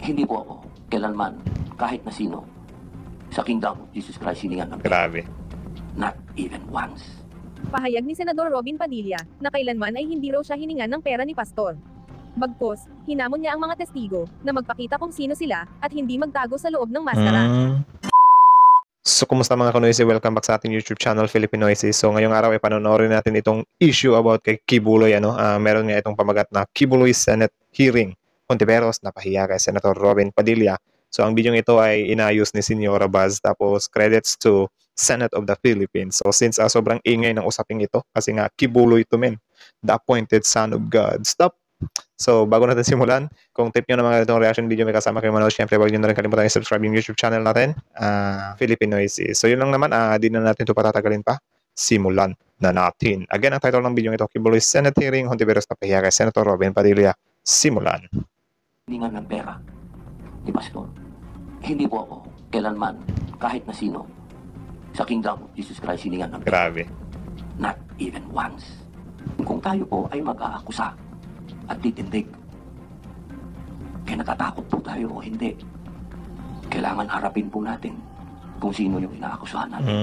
Hindi po ako kailanman, kahit na sino, sa Kingdom of Jesus Christ hiningan ng pera. Grabe. Not even once. Pahayag ni Senador Robin Padilla na kailanman ay hindi raw siya hiningan ng pera ni Pastor. Bagkus, hinamon niya ang mga testigo na magpakita kung sino sila at hindi magtago sa loob ng maskara. So, kumusta mga Kanoisy? Welcome back sa ating YouTube channel, Filipinoisy. So, ngayong araw ay panonoorin natin itong issue about kay Kibuloy. Meron nga itong pamagat na Kibuloy Senate Hearing. Hontiveros, napahiya kay Senator Robin Padilla. So, ang video ito ay inayos ni Señora Baz. Tapos, credits to Senate of the Philippines. So, since sobrang ingay ng usaping ito, kasi nga Kibuloy to men, the appointed son of God. Stop! So, bago natin simulan, kung tip nyo na mga ganitong reaction video, may kasama kayo manood, syempre, huwag nyo na rin kalimutan i-subscribe yung YouTube channel natin, Filipinoisy. So, yun lang naman, di na natin ito patatagalin pa. Simulan na natin. Again, ang title ng video ito, Kibuloy Senate Hearing, Hontiveros na pahiya kay Senator Robin Padilla. Simulan. Hiningan ng pera ni Pastor. Hindi po ako kailanman, kahit na sino, sa Kingdom of Jesus Christ hiningan ng pera. Grabe. Not even once. Kung tayo po ay mag-aakusa at titindig, kaya natatakot po tayo o hindi, kailangan harapin po natin kung sino yung inaakusahan natin.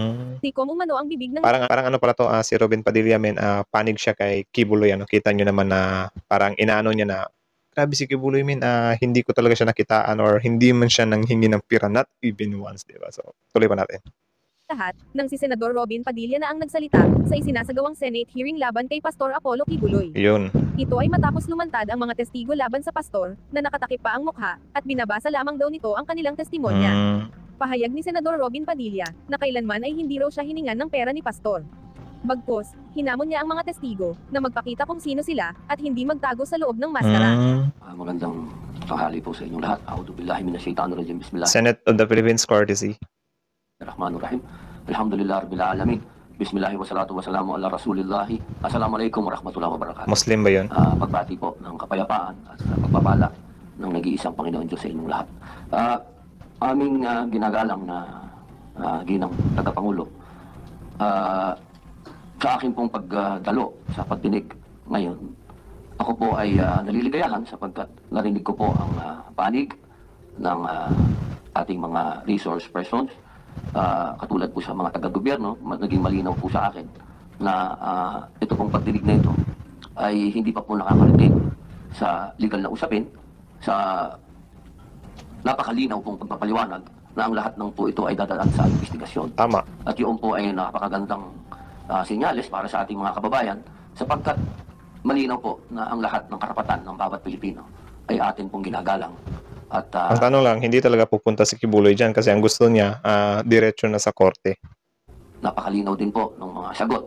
Tikom umano ang bibig ng Parang ano pala to, si Robin Padilla, panig siya kay Kibuloy. Kita nyo naman na parang inaano niya na, grabe si Kibuloy, hindi ko talaga siya nakitaan or hindi man siya nanghingi ng pira, not even once, diba? So, tuloy pa natin. lahat nang si Senador Robin Padilla na ang nagsalita sa isinasagawang Senate hearing laban kay Pastor Apollo Kibuloy. Yun. Ito ay matapos lumantad ang mga testigo laban sa pastor na nakatakip pa ang mukha at binabasa lamang daw nito ang kanilang testimonya. Pahayag ni Senador Robin Padilla na kailanman ay hindi raw siya hiningan ng pera ni Pastor. Bagkus, hinamon niya ang mga testigo na magpakita kung sino sila at hindi magtago sa loob ng maskara. Magandang tanghali po sa inyong lahat. A'udhu billahi minasyaitanirrajim. Bismillah. Senate of the Philippines courtesy. Rahmanurrahim. Alhamdulillah Rabbil Alamin. Bismillahi wassalatu wassalamu ala Rasulillahi. Assalamualaikum warahmatullahi wabarakatuh. Muslim ba yun? Pagbati po ng kapayapaan at pagpapala ng nag-iisang Panginoon Diyos sa inyong lahat. Aming ginagalang na ginang tagapangulo, sa akin pong pagdalo sa pagdinig ngayon, ako po ay naliligayahan sapagkat narinig ko po ang panig ng ating mga resource persons, katulad po sa mga taga-gobyerno. Naging malinaw po sa akin na ito pong pagdinig na ito ay hindi pa po nakakarating sa legal na usapin, sa napakalinaw pong pagpapaliwanag na ang lahat ng po ito ay dadaan sa investigasyon. Tama. At yun po ay napakagandang senyales para sa ating mga kababayan, sapagkat malinaw po na ang lahat ng karapatan ng bawat Pilipino ay atin pong ginagalang. At Ang tanong lang, hindi talaga pupunta si Kibuloy dyan kasi ang gusto niya, diretso na sa korte. napakalinaw din po ng mga sagot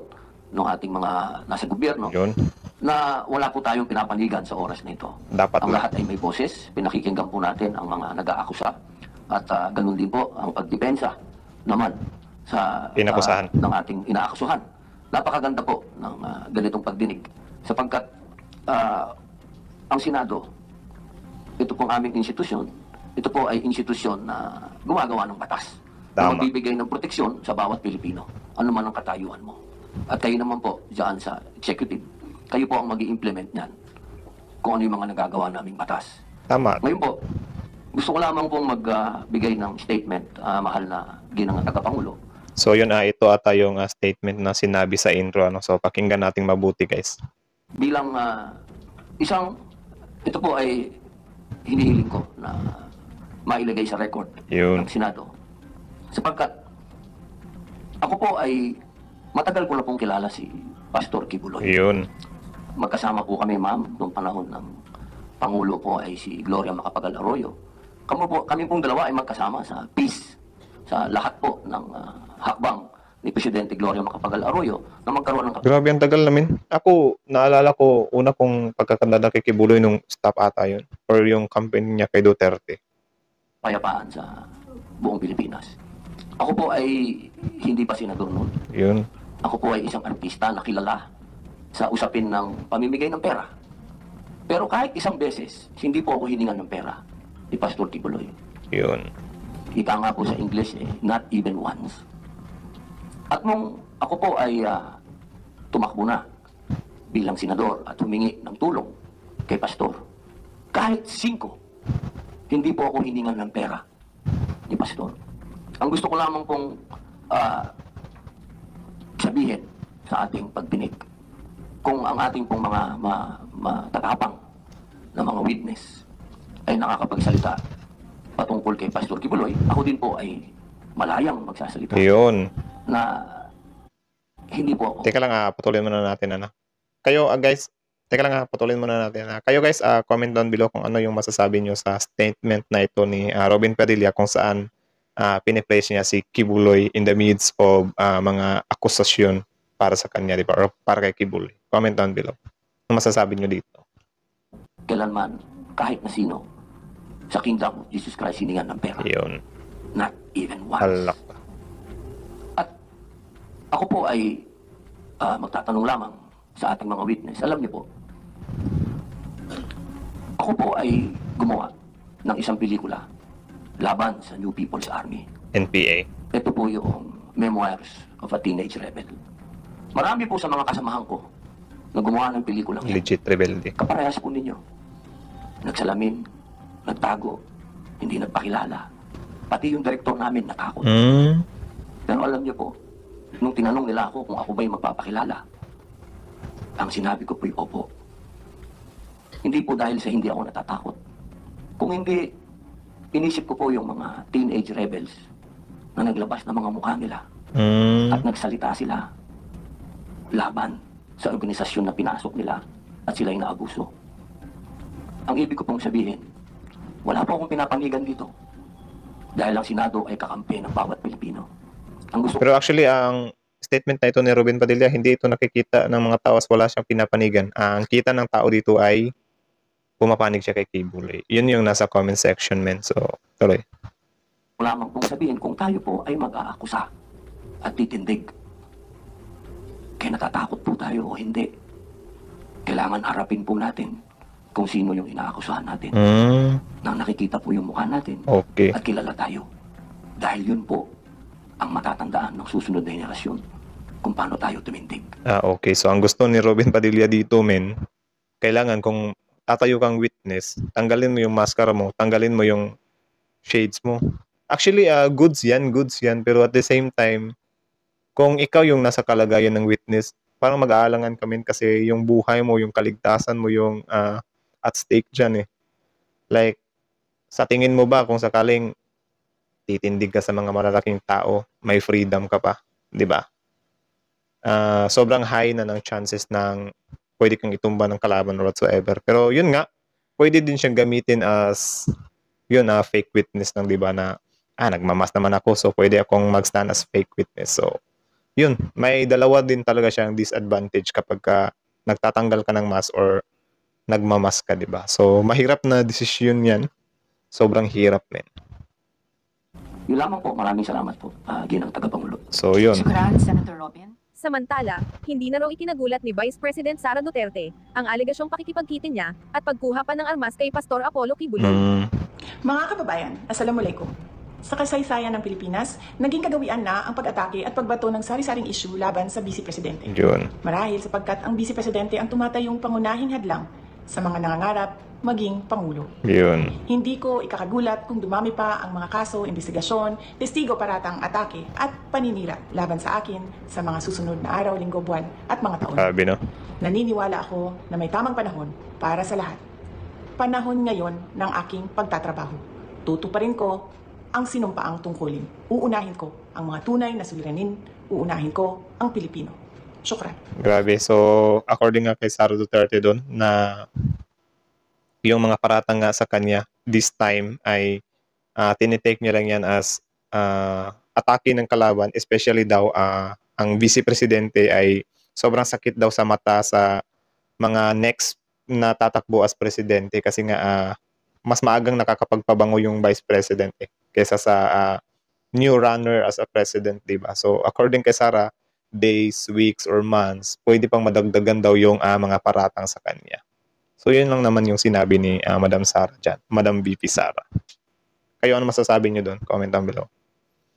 ng ating mga nasa gobyerno Yun. na wala po tayong pinapanigan sa oras na ito. Dapat Ang na. lahat ay may boses, pinakikinggan po natin ang mga nag-aakusa at ganun din po ang pagdepensa naman sa Inakusahan. ng ating inaakusahan. Napakaganda po ng ganitong pagdinig sapagkat ang Senado, ito pong aming institusyon, ito po ay institusyon na gumagawa ng batas. Na Tama. magbibigay ng proteksyon sa bawat Pilipino, ano man ang katayuan mo. At kayo naman po, dyan sa executive, kayo po ang mag-i-implement niyan kung ano yung mga nagagawa naming batas. Tama. Ngayon po, gusto ko lamang pong magbigay ng statement, mahal na ginang tagapangulo. So yun, ito ata yung statement na sinabi sa intro. So pakinggan natin mabuti, guys. Bilang ito po ay hinihiling ko na mailagay sa record Yun. ng Senado. Sapagkat ako po ay matagal ko na pong kilala si Pastor Kibuloy. Yun. Magkasama po kami, ma'am, noong panahon ng Pangulo po ay si Gloria Macapagal Arroyo. Kami pong dalawa ay magkasama sa peace, sa lahat po ng hakbang ni Presidente Gloria Macapagal Arroyo na magkaroon ng Grabe, ang tagal namin. Ako, naalala ko, una kong pagkakandala kay Kibuloy nung staff ata yun. Or yung campaign niya kay Duterte. kapayapaan sa buong Pilipinas. Ako po ay hindi pa senador noon. Yun. Ako po ay isang artista na kilala sa usapin ng pamimigay ng pera. Pero kahit isang beses, hindi po ako hiningan ng pera ni Pastor Kibuloy. Yun. Ika nga po sa English, not even once. At nung ako po ay tumakbo na bilang senador at humingi ng tulong kay Pastor, kahit 5 hindi po ako hiningan ng pera ni Pastor. Ang gusto ko lamang pong sabihin sa ating pagdinig, kung ang ating pong mga matatapang na mga witness ay nakakapagsalita patungkol kay Pastor Kibuloy, ako din po ay malayang magsasalita Yun. na hindi po ako. Teka lang, patuloy muna natin, ano. Kayo, guys, teka lang, patuloy muna natin. Kayo, guys, comment down below kung ano yung masasabi nyo sa statement na ito ni Robin Padilla kung saan piniplace niya si Kibuloy in the midst of mga akusasyon para sa kanya, di ba? Or para kay Kibuloy. Comment down below. Ano masasabi nyo dito? Kailanman, kahit na sino, sa kingdom of Jesus Christ, hiningan ng pera. Yun. Not even once. Halak. At ako po ay magtatanong lamang sa ating mga witness. Alam niyo po, ako po ay gumawa ng isang pelikula laban sa New People's Army. NPA. Ito po yung Memoirs of a Teenage Rebel. Marami po sa mga kasamahan ko na gumawa ng pelikulang yan. Legit rebelde. Kaparehas po ninyo. Nagsalamin, nagtago, hindi nagpakilala. Pati yung direktor namin natakot. Pero alam niyo po, nung tinanong nila ako kung ako ba'y magpapakilala, ang sinabi ko po'y opo. Hindi po dahil sa hindi ako natatakot. Kung hindi, inisip ko po yung mga teenage rebels na naglabas ng mga mukha nila at nagsalita sila laban sa organisasyon na pinasok nila at sila'y naabuso. Ang ibig ko pong sabihin, wala po akong pinapanigan dito dahil ang Senado ay kakampi ng bawat Pilipino. Ang gusto Pero actually, ang statement na ito ni Robin Padilla, hindi ito nakikita ng mga tao as wala siyang pinapanigan. Ang kita ng tao dito ay pumapanig siya kay Kibuloy. Yun yung nasa comment section, men. So, tuloy. ko lamang pong sabihin kung tayo po ay mag-aakusa at titindig. Kaya natatakot po tayo o hindi. Kailangan harapin po natin kung sino yung inaakusahan natin. Nang nakikita po yung mukha natin Okay. at kilala tayo. Dahil yun po ang matatandaan ng susunod na henerasyon kung paano tayo tumindig. Okay. So, ang gusto ni Robin Padilla dito, men, kailangan kung tatayo kang witness, tanggalin mo yung maskara mo, tanggalin mo yung shades mo. Actually, goods yan. Pero at the same time, kung ikaw yung nasa kalagayan ng witness, parang mag-aalangan kami kasi yung buhay mo, yung kaligtasan mo, yung at stake dyan eh. Like, sa tingin mo ba kung sakaling titindig ka sa mga malalaking tao, may freedom ka pa, di ba? Sobrang high na ng chances ng pwede kang itumba ng kalaban or whatsoever. Pero yun nga, pwede din siyang gamitin as yun, fake witness ng, di ba, na nagmamas naman ako, so pwede akong mag-stand as fake witness. So, yun, may dalawa din talaga siyang disadvantage kapag nagtatanggal ka ng mask or nagmamas ka, di ba? So, mahirap na desisyon yan. Sobrang hirap, men. Yun lamang po, maraming salamat po, Ginang Tagapangulo. So, yun. Shukran, Senator Robin. Samantala, hindi na raw ikinagulat ni Vice President Sara Duterte ang alegasyong pakikipagkitin niya at pagkuha pa ng armas kay Pastor Apollo Kibuloy. Mga kababayan, Assalamualaikum. Sa kasaysayan ng Pilipinas, naging kagawian na ang pag-atake at pagbato ng sari-saring issue laban sa Vice Presidente. Yun. Marahil sapagkat ang Vice Presidente ang tumatayong pangunahing hadlang sa mga nangangarap maging Pangulo. Yun. Hindi ko ikakagulat kung dumami pa ang mga kaso, investigasyon, testigo paratang atake at paninira laban sa akin sa mga susunod na araw, linggo, buwan at mga taon. Sabi, no? Naniniwala ako na may tamang panahon para sa lahat. Panahon ngayon ng aking pagtatrabaho. Tutuparin ko ang sinumpaang tungkulin. Uunahin ko ang mga tunay na suliranin. Uunahin ko ang Pilipino. Syukran. Grabe. So, according nga kay Sara Duterte doon, na yung mga paratang nga sa kanya this time ay tinitake niya lang yan as atake ng kalaban, especially daw ang Vice Presidente ay sobrang sakit daw sa mata sa mga next na tatakbo as presidente kasi nga mas maagang nakakapagpabango yung Vice President kaysa sa new runner as a president, diba? So according kay Sara, days, weeks, or months, pwede pang madagdagan daw yung mga paratang sa kanya. So, yun lang naman yung sinabi ni Madam Sara dyan. Madam VP Sara. Kayo, ano masasabi nyo doon? Comment down below.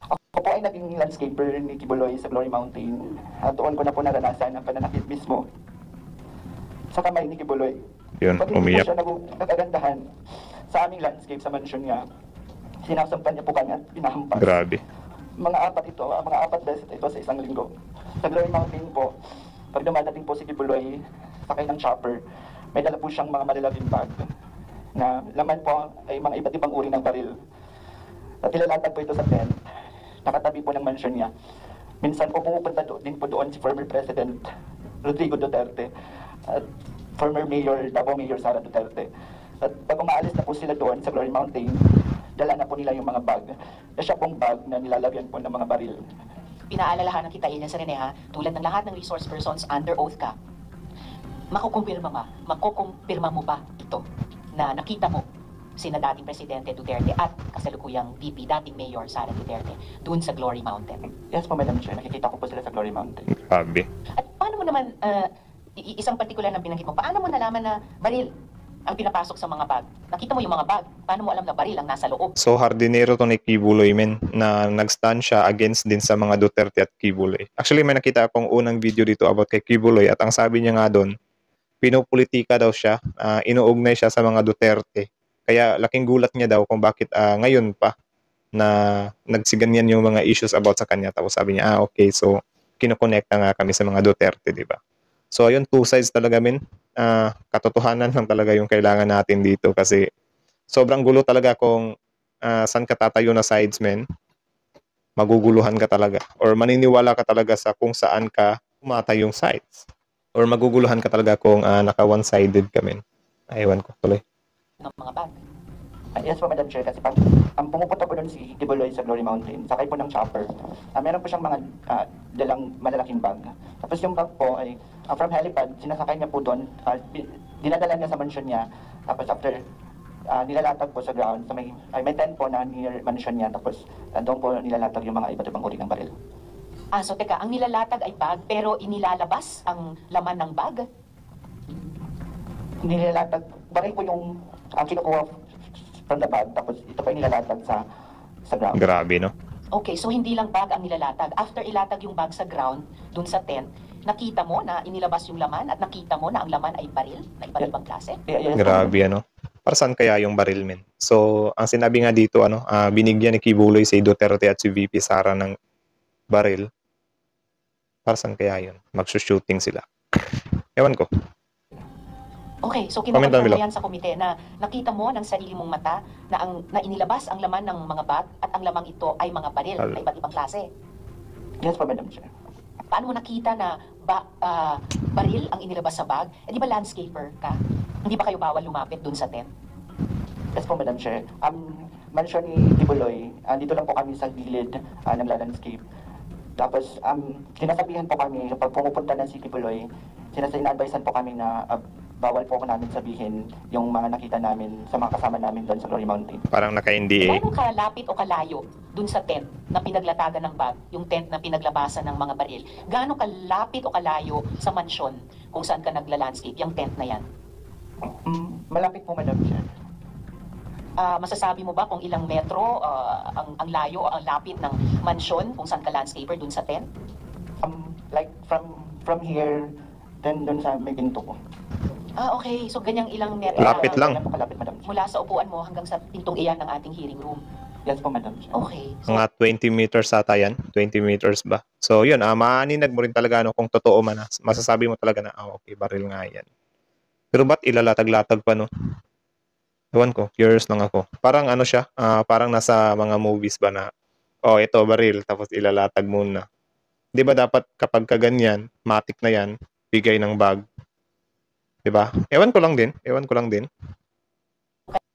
Ako po ay naging landscaper ni Kibuloy sa Glory Mountain. At doon ko na po naranasan ang pananakit mismo sa kamay ni Kibuloy. Yun, Pag hindi umiyak. po siya nagagandahan sa aming landscape sa mansyon niya. Sinasampan niya po kami at pinahampas. Grabe. Mga apat beses ito sa isang linggo. Sa Glory Mountain po, pag dumadating po si Kibuloy, sakay ng chopper, may dala po siyang mga malalaging bag na laman po ay mga iba't ibang uri ng baril. At nilalatag po ito sa tent, nakatabi po ng mansyon niya. Minsan po pumupunta din po doon si former President Rodrigo Duterte at former Mayor Davao Mayor Sara Duterte. At pag umaalis na po sila doon sa Glory Mountain, dala na po nila yung mga bag. Na siya pong bag na nilalagyan po ng mga baril. Pinaalalahanan kita, Elias Rene, ha, tulad ng lahat ng resource persons under oath ka, makukumpirma mo ba ito na nakita mo sina dating Presidente Duterte at kasalukuyang VP, dating Mayor Sara Duterte, dun sa Glory Mountain? Yes po, Madam Chair. Nakikita ko po sila sa Glory Mountain. Grabe. At paano mo naman, isang partikular na binanggit mo, paano mo nalaman na baril ang pinapasok sa mga bag? Nakita mo yung mga bag, paano mo alam na baril ang nasa loob? So hardinero to ni Kibuloy, men, na nag-stand siya against din sa mga Duterte at Kibuloy. Actually, may nakita akong unang video dito about kay Kibuloy at ang sabi niya nga doon, pinopolitika daw siya, inuugnay siya sa mga Duterte. Kaya laking gulat niya daw kung bakit ngayon pa na nagsiganyan yung mga issues about sa kanya. Tapos sabi niya, okay, so kinokonekta nga kami sa mga Duterte, di ba? So ayun, two sides talaga, men. Katotohanan lang talaga yung kailangan natin dito kasi sobrang gulo talaga kung saan ka tatayo na sides, men. Maguguluhan ka talaga or maniniwala ka talaga sa kung saan ka umatay yung sides or maguguluhan ka talaga kung naka one-sided ka, men. Ewan ko tuloy. Ng mga bag. Yes po, Madam Chair, kasi pag pumupunta po doon si Kibuloy sa Glory Mountain, sakay po ng chopper, meron po siyang mga dalang malalaking bag. Tapos yung bag po ay from helipad, sinasakay niya po doon, dinadala niya sa mansion niya, tapos after nilalatag po sa ground, so may tent po na near mansion niya, tapos doon po nilalatag yung mga iba't ibang uri ng baril. So teka, ang nilalatag ay bag, pero inilalabas ang laman ng bag? Nilalatag, baril po yung kinukuha from the bag, tapos ito pa yung nilalatag sa ground. Grabe, no? Okay, so hindi lang bag ang nilalatag. After ilatag yung bag sa ground, dun sa tent, nakita mo na inilabas yung laman at nakita mo na ang laman ay baril na iba't ibang klase? Yes, Grabe, ano? Para saan kaya yung baril, men? So, ang sinabi nga dito, binigyan ni Kibuloy si Duterte at si VP Sara ng baril. Para saan kaya yun? Magsushooting sila. Ewan ko. Okay, so Comment down kinukonfirm mo below. yan sa komite na nakita mo ng sarili mong mata na inilabas ang laman ng mga bag at ang lamang ito ay mga baril na iba't ibang klase. Yes po, Madam Chair. Paano mo nakita na baril ang inilabas sa bag? Di ba landscaper ka? Hindi ba kayo bawal lumapit dun sa tent? Yes po, Madam Chair. Mansion ni Kibuloy, dito lang po kami sa gilid ng landscape. Tapos, sinasabihan po kami, pag pumupunta na si Kibuloy, sinasadvisean po kami na bawal po namin sabihin yung mga nakita namin sa mga kasama namin doon sa Glory Mountain. Parang naka-NDA. Gaano kalapit o kalayo dun sa tent na pinaglatagan ng bag, yung tent na pinaglabasan ng mga baril? Gaano kalapit o kalayo sa mansyon kung saan ka nagla-landscape, yung tent na yan? Malapit po, Madam Chair. Masasabi mo ba kung ilang metro ang layo o ang lapit ng mansyon kung saan ka landscaper dun sa tent? Like from here, then doon sa may pinto ko. Okay. So, ganyang ilang metro Lapit lang. Kalapit, Madam Chair. mula sa upuan mo hanggang sa pintong iyan ng ating hearing room. Yes po, Madam Chair. Okay. So, Mga 20 meters ata yan. 20 meters ba? So, yun. Maaninag mo rin talaga kung totoo man. Masasabi mo talaga na, okay, baril nga yan. Pero ba't ilalatag-latag pa, no? Ewan ko. Curious lang ako. Parang ano siya? Parang nasa mga movies ba na, ito, baril. Tapos ilalatag muna. Di ba dapat kapag kaganyan, matik na yan, bigay ng bag. Diba? Ewan ko lang din.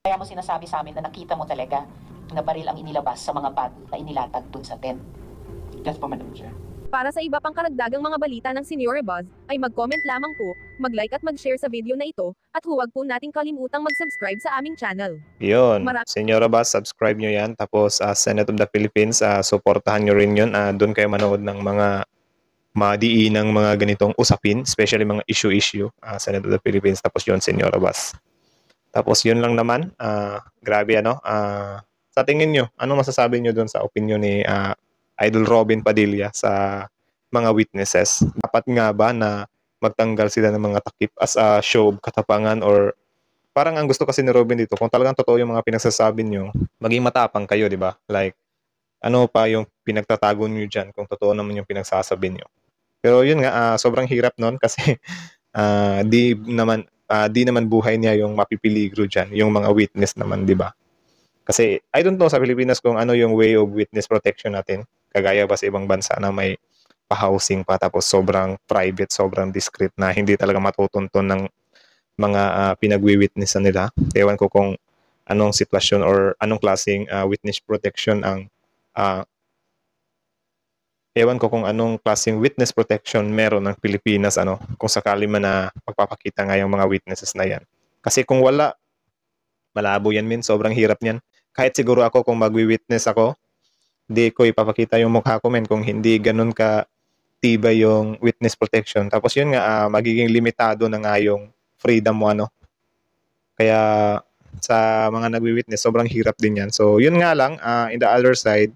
kaya mo sinasabi sa amin na nakita mo talaga na baril ang inilabas sa mga bag na inilatag dun sa tent. Yes po, Madam Chair. Para sa iba pang karagdagang mga balita ng Senior Buzz, ay mag-comment lamang po, mag-like at mag-share sa video na ito, at huwag po nating kalimutang mag-subscribe sa aming channel. Yun. Senyora Bas, subscribe nyo yan. Tapos, Senate of the Philippines, supportahan nyo rin yun. Doon kayo manood ng mga madiinang mga ganitong usapin, especially mga issue, Senate of the Philippines. Tapos yun, Senyora Bas. Tapos yun lang naman. Grabe, ano? Sa tingin nyo, ano masasabi nyo doon sa opinion ni Idol Robin Padilla sa mga witnesses? Dapat nga ba na magtanggal sila ng mga takip as a show of katapangan or parang ang gusto kasi ni Robin dito, kung talagang totoo yung mga pinagsasabi nyo, maging matapang kayo, di ba? Like, ano pa yung pinagtatago nyo dyan kung totoo naman yung pinagsasabi nyo. Pero yun nga, sobrang hirap nun kasi di naman buhay niya yung mapipiligro dyan, yung mga witness naman, di ba? Kasi I don't know sa Pilipinas kung ano yung way of witness protection natin. Kagaya ba sa ibang bansa na may pa-housing pa tapos sobrang private, sobrang discreet na hindi talaga matutunton ng mga pinagwi-witnessan nila. Ewan ko kung anong sitwasyon or anong klaseng witness protection ang ewan ko kung anong klaseng witness protection meron ng Pilipinas kung sakali man na magpapakita nga yung mga witnesses na yan. Kasi kung wala, malabo yan sobrang hirap niyan. Kahit siguro ako kung magwi-witness ako, di ko ipapakita yung mukha ko kung hindi ganun ka tibay yung witness protection. Tapos yun nga, magiging limitado na nga yung freedom mo Kaya sa mga nagwi-witness, sobrang hirap din yan. So yun nga lang, in the other side,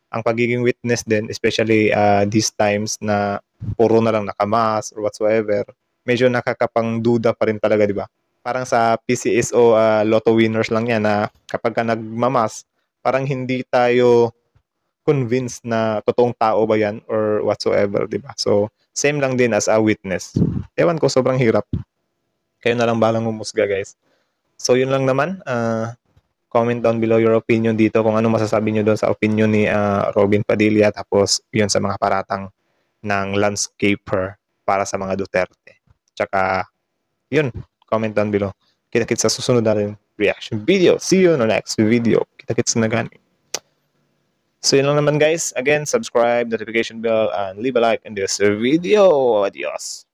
ang pagiging witness din, especially these times na puro na lang nakamas or whatsoever, medyo nakakapangduda pa rin talaga, di ba? Parang sa PCSO lotto winners lang yan na kapag ka nagmamas, parang hindi tayo convinced na totoong tao ba yan or whatsoever, di ba? So, same lang din as a witness. Ewan ko, sobrang hirap. Kayo na lang balang humusga, guys. So, yun lang naman. Comment down below your opinion dito kung ano masasabi nyo doon sa opinion ni Robin Padilla. Tapos, yun sa mga paratang ng landscaper para sa mga Duterte. Tsaka, yun. Comment down below. Kita-kits sa susunod na rin reaction video. See you in the next video. Kita-kits na gani. So yun lang naman guys. Again, subscribe, notification bell, and leave a like in this video. Adios.